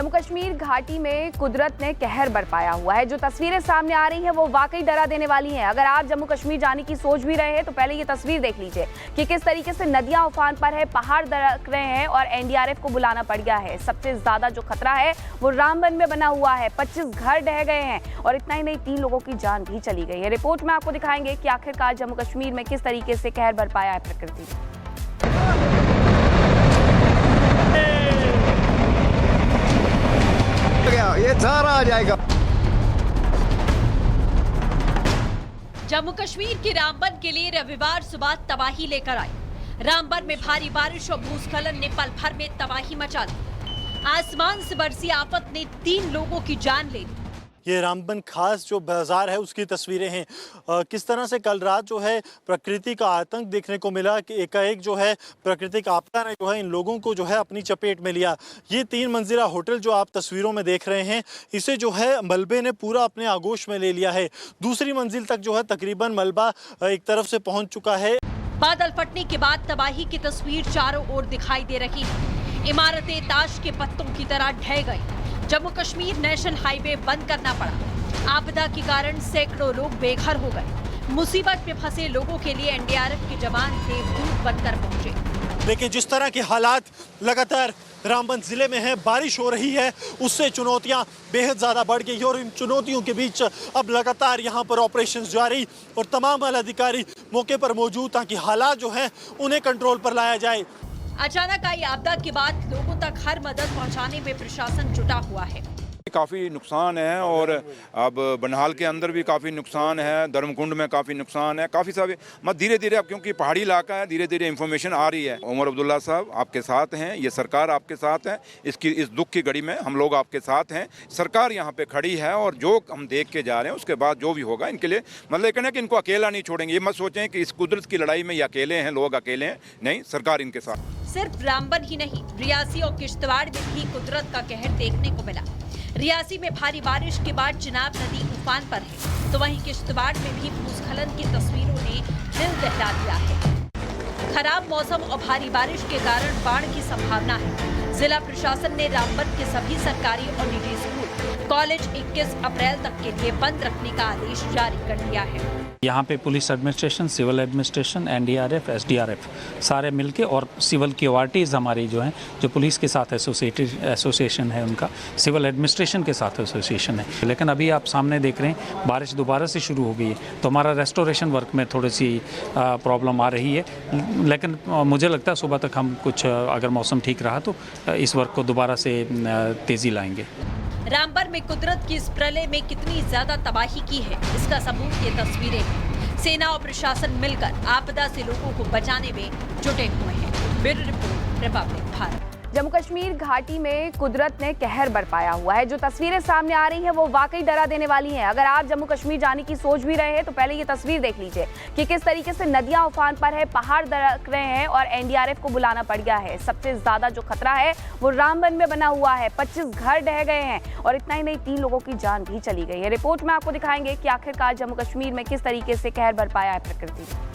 जम्मू कश्मीर घाटी में कुदरत ने कहर बरपाया हुआ है। जो तस्वीरें सामने आ रही हैं वो वाकई डरा देने वाली हैं। अगर आप जम्मू कश्मीर जाने की सोच भी रहे हैं तो पहले ये तस्वीर देख लीजिए कि किस तरीके से नदियां उफान पर है, पहाड़ दरक रहे हैं और एनडीआरएफ को बुलाना पड़ गया है। सबसे ज्यादा जो खतरा है वो रामबन में बना हुआ है। 25 घर ढह गए हैं और इतना ही नहीं 3 लोगों की जान भी चली गई है। रिपोर्ट में आपको दिखाएंगे कि आखिरकार जम्मू कश्मीर में किस तरीके से कहर बरपाया है प्रकृति। ये सारा आ जाएगा। जम्मू कश्मीर के रामबन के लिए रविवार सुबह तबाही लेकर आई। रामबन में भारी बारिश और भूस्खलन ने पल भर में तबाही मचा दी। आसमान से बरसी आफत ने 3 लोगों की जान ले ली। ये रामबन खास जो बाजार है उसकी तस्वीरें हैं। किस तरह से कल रात जो है प्रकृति का आतंक देखने को मिला कि एकाएक जो है प्राकृतिक आपदा ने जो है इन लोगों को जो है अपनी चपेट में लिया। ये 3 मंजिला होटल जो आप तस्वीरों में देख रहे हैं इसे जो है मलबे ने पूरा अपने आगोश में ले लिया है। दूसरी मंजिल तक जो है तकरीबन मलबा एक तरफ से पहुँच चुका है। बादल फटने के बाद तबाही की तस्वीर चारों ओर दिखाई दे रही है। इमारतें ताश के पत्तों की तरह ढह गई। जम्मू कश्मीर नेशनल हाईवे बंद करना पड़ा। आपदा के कारण सैकड़ों लोग बेघर हो गए। मुसीबत में फंसे लोगों के लिए एनडीआरएफ के जवान देवदूत बनकर पहुंचे। लेकिन जिस तरह के हालात लगातार रामबन जिले में है, बारिश हो रही है, उससे चुनौतियां बेहद ज़्यादा बढ़ गई और इन चुनौतियों के बीच अब लगातार यहां पर ऑपरेशन जारी और तमाम आला अधिकारी मौके पर मौजूद ताकि हालात जो हैं उन्हें कंट्रोल पर लाया जाए। अचानक आई आपदा के बाद लोगों तक हर मदद पहुंचाने में प्रशासन जुटा हुआ है। काफ़ी नुकसान है और अब बनहाल के अंदर भी काफ़ी नुकसान है, धर्मकुंड में काफ़ी नुकसान है, काफ़ी सारे धीरे धीरे अब क्योंकि पहाड़ी इलाका है धीरे धीरे इंफॉर्मेशन आ रही है। उमर अब्दुल्ला साहब आपके साथ हैं, ये सरकार आपके साथ है, इस दुख की घड़ी में हम लोग आपके साथ हैं। सरकार यहाँ पे खड़ी है और जो हम देख के जा रहे हैं उसके बाद जो भी होगा इनके लिए मतलब कहना कि इनको अकेला नहीं छोड़ेंगे। ये मत सोचें कि इस कुदरत की लड़ाई में ये अकेले हैं, लोग अकेले हैं, नहीं, सरकार इनके साथ। सिर्फ रामबन ही नहीं, रियासी और किश्तवाड़ में भी कुदरत का कहर देखने को मिला। रियासी में भारी बारिश के बाद चिनाब नदी उफान पर है, तो वहीं किश्तवाड़ में भी भूस्खलन की तस्वीरों ने दिल दहला दिया है। खराब मौसम और भारी बारिश के कारण बाढ़ की संभावना है। जिला प्रशासन ने रामबन के सभी सरकारी और निजी स्कूल, कॉलेज 21 अप्रैल तक के लिए बंद रखने का आदेश जारी कर दिया है। यहाँ पे police administration, civil administration, NDRF, SDRF सारे मिलके और सिविल क्यूआरटीज हमारी जो हैं, जो पुलिस के साथ एसोसिएशन है उनका, सिविल एडमिनिस्ट्रेशन के साथ एसोसिएशन है। लेकिन अभी आप सामने देख रहे हैं बारिश दोबारा से शुरू हो गई है, तो हमारा रेस्टोरेशन वर्क में थोड़ी सी प्रॉब्लम आ रही है। लेकिन मुझे लगता है सुबह तक हम कुछ अगर मौसम ठीक रहा तो इस वर्क को दोबारा से तेज़ी लाएंगे। रामबन में कुदरत की इस प्रलय में कितनी ज्यादा तबाही की है इसका सबूत ये तस्वीरें हैं। सेना और प्रशासन मिलकर आपदा से लोगों को बचाने में जुटे हुए हैं। Bureau report, Republic Bharat. Jammu Kashmir घाटी में कुदरत ने कहर बरपाया हुआ है। जो तस्वीरें सामने आ रही हैं वो वाकई डरा देने वाली हैं। अगर आप जम्मू कश्मीर जाने की सोच भी रहे हैं तो पहले ये तस्वीर देख लीजिए कि किस तरीके से नदियां उफान पर है, पहाड़ दरक रहे हैं और एनडीआरएफ को बुलाना पड़ गया है। सबसे ज्यादा जो खतरा है वो रामबन में बना हुआ है। 25 घर ढह गए हैं और इतना ही नहीं 3 लोगों की जान भी चली गई है। रिपोर्ट में आपको दिखाएंगे कि आखिरकार जम्मू कश्मीर में किस तरीके से कहर बरपाया है प्रकृति।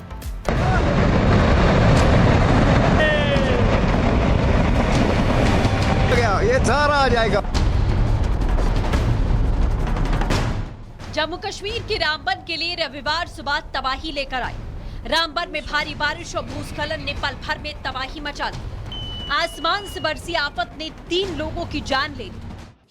ये सारा आ जाएगा। जम्मू कश्मीर के रामबन के लिए रविवार सुबह तबाही लेकर आई। रामबन में भारी बारिश और भूस्खलन ने पल भर में तबाही मचा दी। आसमान से बरसी आफत ने 3 लोगों की जान ले ली।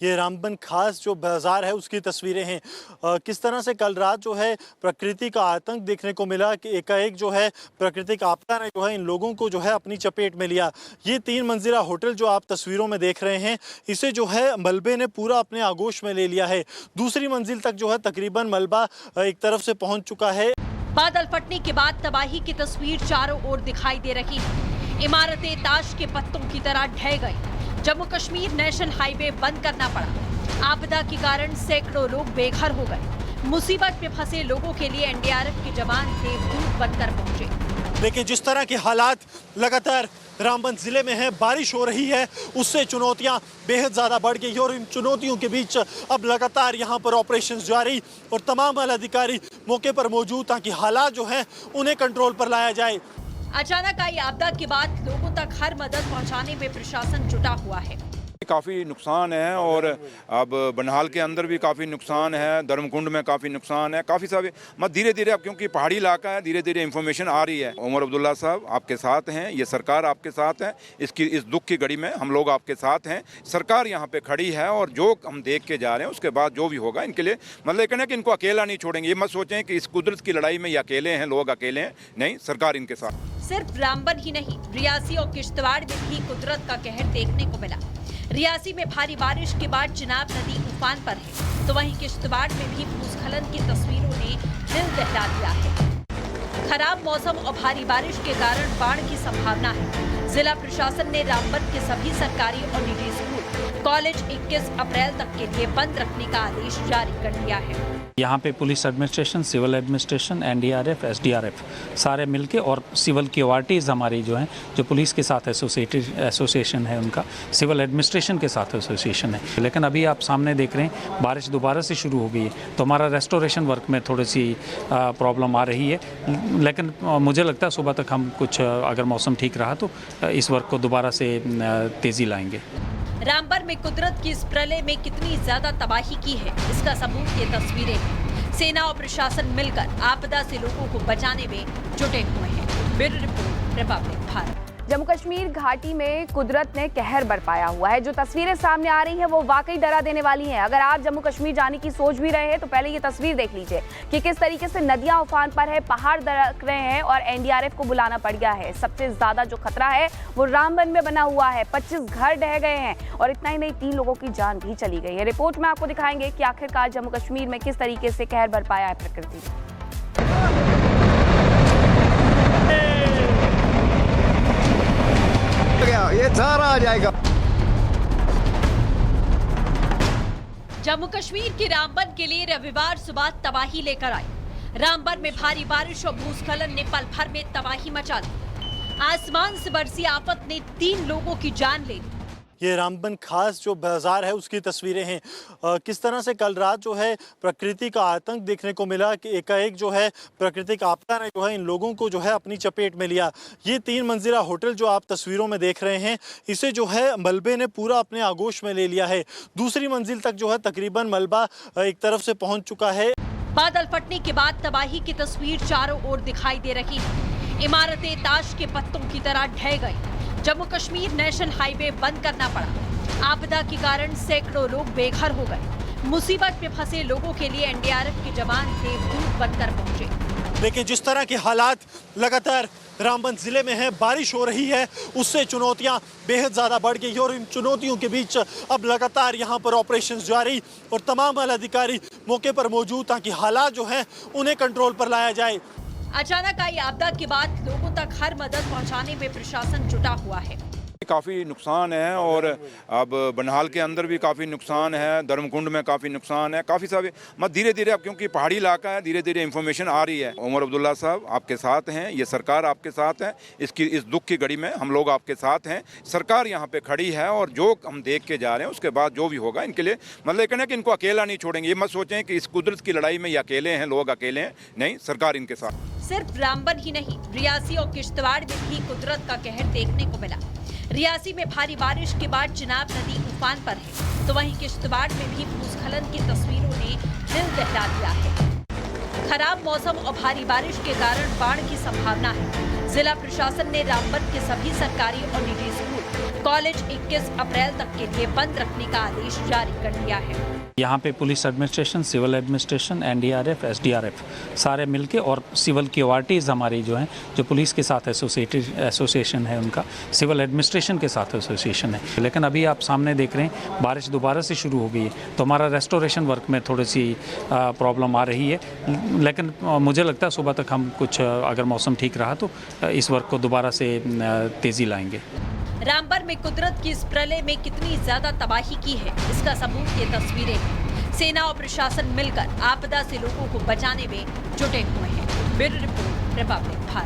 ये रामबन खास जो बाजार है उसकी तस्वीरें हैं। किस तरह से कल रात जो है प्रकृति का आतंक देखने को मिला कि एकाएक जो है प्राकृतिक आपदा ने जो है इन लोगों को जो है अपनी चपेट में लिया। ये 3 मंजिला होटल जो आप तस्वीरों में देख रहे हैं इसे जो है मलबे ने पूरा अपने आगोश में ले लिया है। दूसरी मंजिल तक जो है तकरीबन मलबा एक तरफ से पहुँच चुका है। बादल फटने के बाद तबाही की तस्वीर चारों ओर दिखाई दे रही है। इमारतें ताश के पत्तों की तरह ढह गई। जम्मू कश्मीर नेशनल हाईवे बंद करना पड़ा। आपदा के कारण सैकड़ों लोग बेघर हो गए। मुसीबत में फंसे लोगों के लिए एनडीआरएफ के जवान देवदूत बनकर पहुंचे। लेकिन जिस तरह के हालात लगातार रामबन जिले में है, बारिश हो रही है, उससे चुनौतियां बेहद ज़्यादा बढ़ गई और इन चुनौतियों के बीच अब लगातार यहां पर ऑपरेशन जारी और तमाम आला अधिकारी मौके पर मौजूद ताकि हालात जो हैं उन्हें कंट्रोल पर लाया जाए। अचानक आई आपदा के बाद लोगों तक हर मदद पहुंचाने में प्रशासन जुटा हुआ है। काफ़ी नुकसान है और अब बनहाल के अंदर भी काफ़ी नुकसान है, धर्मकुंड में काफ़ी नुकसान है, काफ़ी सारे धीरे धीरे अब क्योंकि पहाड़ी इलाका है, धीरे धीरे इंफॉर्मेशन आ रही है। उमर अब्दुल्ला साहब आपके साथ हैं, ये सरकार आपके साथ है, इस दुख की घड़ी में हम लोग आपके साथ हैं। सरकार यहाँ पे खड़ी है और जो हम देख के जा रहे हैं उसके बाद जो भी होगा इनके लिए कहना कि इनको अकेला नहीं छोड़ेंगे। ये मत सोचें कि इस कुदरत की लड़ाई में ये अकेले हैं, लोग अकेले हैं, नहीं, सरकार इनके साथ। सिर्फ रामबन ही नहीं, रियासी और किश्तवाड़ में भी कुदरत का कहर देखने को मिला। रियासी में भारी बारिश के बाद चिनाब नदी उफान पर है, तो वहीं किश्तवाड़ में भी भूस्खलन की तस्वीरों ने दिल दहला दिया है। खराब मौसम और भारी बारिश के कारण बाढ़ की संभावना है। जिला प्रशासन ने रामबन के सभी सरकारी और निजी स्कूल, कॉलेज 21 अप्रैल तक के लिए बंद रखने का आदेश जारी कर दिया है। यहाँ पे police administration, civil administration, NDRF, SDRF सारे मिलके और सिविल की ऑर्टिज हमारी जो हैं, जो पुलिस के साथ एसोसिएशन है उनका, सिविल एडमिनिस्ट्रेशन के साथ एसोसिएशन है। लेकिन अभी आप सामने देख रहे हैं बारिश दोबारा से शुरू हो गई है, तो हमारा रेस्टोरेशन वर्क में थोड़ी सी प्रॉब्लम आ रही है। लेकिन मुझे लगता है सुबह तक हम कुछ, अगर मौसम ठीक रहा तो इस वर्क को दोबारा से तेज़ी लाएंगे। रामबन में कुदरत की इस प्रलय में कितनी ज्यादा तबाही की है, इसका सबूत ये तस्वीरें हैं। सेना और प्रशासन मिलकर आपदा से लोगों को बचाने में जुटे हुए हैं। Bureau report, Republic Bharat. Jammu Kashmir घाटी में कुदरत ने कहर बरपाया हुआ है। जो तस्वीरें सामने आ रही हैं वो वाकई डरा देने वाली हैं। अगर आप जम्मू कश्मीर जाने की सोच भी रहे हैं तो पहले ये तस्वीर देख लीजिए कि किस तरीके से नदियां उफान पर है, पहाड़ दरक रहे हैं और एनडीआरएफ को बुलाना पड़ गया है। सबसे ज्यादा जो खतरा है वो रामबन में बना हुआ है। 25 घर ढह गए हैं और इतना ही नहीं, 3 लोगों की जान भी चली गई है। रिपोर्ट में आपको दिखाएंगे कि आखिरकार जम्मू कश्मीर में किस तरीके से कहर बरपाया है प्रकृति। ये सारा आ जाएगा। जम्मू कश्मीर के रामबन के लिए रविवार सुबह तबाही लेकर आई। रामबन में भारी बारिश और भूस्खलन ने पल भर में तबाही मचा दी। आसमान से बरसी आफत ने 3 लोगों की जान ले ली। ये रामबन खास जो बाजार है उसकी तस्वीरें हैं। किस तरह से कल रात जो है प्रकृति का आतंक देखने को मिला कि एकाएक जो है प्राकृतिक आपदा ने जो है इन लोगों को जो है अपनी चपेट में लिया। ये 3 मंजिला होटल जो आप तस्वीरों में देख रहे हैं, इसे जो है मलबे ने पूरा अपने आगोश में ले लिया है। दूसरी मंजिल तक जो है तकरीबन मलबा एक तरफ से पहुँच चुका है। बादल फटने के बाद तबाही की तस्वीर चारों ओर दिखाई दे रही है। इमारतें ताश के पत्तों की तरह ढह गई। जम्मू कश्मीर नेशनल हाईवे बंद करना पड़ा। आपदा के कारण सैकड़ों लोग बेघर हो गए। मुसीबत में फंसे लोगों के लिए एनडीआरएफ के जवान देवदूत बनकर पहुंचे। लेकिन जिस तरह के हालात लगातार रामबन जिले में है, बारिश हो रही है, उससे चुनौतियां बेहद ज़्यादा बढ़ गई और इन चुनौतियों के बीच अब लगातार यहां पर ऑपरेशन जारी और तमाम आला अधिकारी मौके पर मौजूद ताकि हालात जो हैं उन्हें कंट्रोल पर लाया जाए। अचानक आई आपदा के बाद लोगों तक हर मदद पहुंचाने में प्रशासन जुटा हुआ है। काफ़ी नुकसान है और अब बनहाल के अंदर भी काफ़ी नुकसान है, धर्मकुंड में काफ़ी नुकसान है, काफ़ी सारे धीरे धीरे अब क्योंकि पहाड़ी इलाका है, धीरे धीरे इंफॉर्मेशन आ रही है। उमर अब्दुल्ला साहब आपके साथ हैं, ये सरकार आपके साथ है, इस दुख की घड़ी में हम लोग आपके साथ हैं। सरकार यहाँ पे खड़ी है और जो हम देख के जा रहे हैं उसके बाद जो भी होगा इनके लिए कहना कि इनको अकेला नहीं छोड़ेंगे। ये मत सोचें कि इस कुदरत की लड़ाई में ये अकेले हैं, लोग अकेले हैं, नहीं, सरकार इनके साथ। सिर्फ रामबन ही नहीं, रियासी और किश्तवाड़ में भी कुदरत का कहर देखने को मिला। रियासी में भारी बारिश के बाद चिनाब नदी उफान पर है, तो वहीं किश्तवाड़ में भी भूस्खलन की तस्वीरों ने दिल दहला दिया है। खराब मौसम और भारी बारिश के कारण बाढ़ की संभावना है। जिला प्रशासन ने रामबन के सभी सरकारी और निजी स्कूल, कॉलेज 21 अप्रैल तक के लिए बंद रखने का आदेश जारी कर दिया है। यहाँ पे police administration, civil administration, NDRF, SDRF सारे मिलके और सिविल की ऑर्टिज हमारी जो हैं, जो पुलिस के साथ एसोसिएशन है उनका, सिविल एडमिनिस्ट्रेशन के साथ एसोसिएशन है। लेकिन अभी आप सामने देख रहे हैं बारिश दोबारा से शुरू हो गई है, तो हमारा रेस्टोरेशन वर्क में थोड़ी सी प्रॉब्लम आ रही है। लेकिन मुझे लगता है सुबह तक हम कुछ, अगर मौसम ठीक रहा तो इस वर्क को दोबारा से तेज़ी लाएंगे। रामबन में कुदरत की इस प्रलय में कितनी ज्यादा तबाही की है, इसका सबूत ये तस्वीरें हैं। सेना और प्रशासन मिलकर आपदा से लोगों को बचाने में जुटे हुए हैं। Bureau report, Republic Bharat.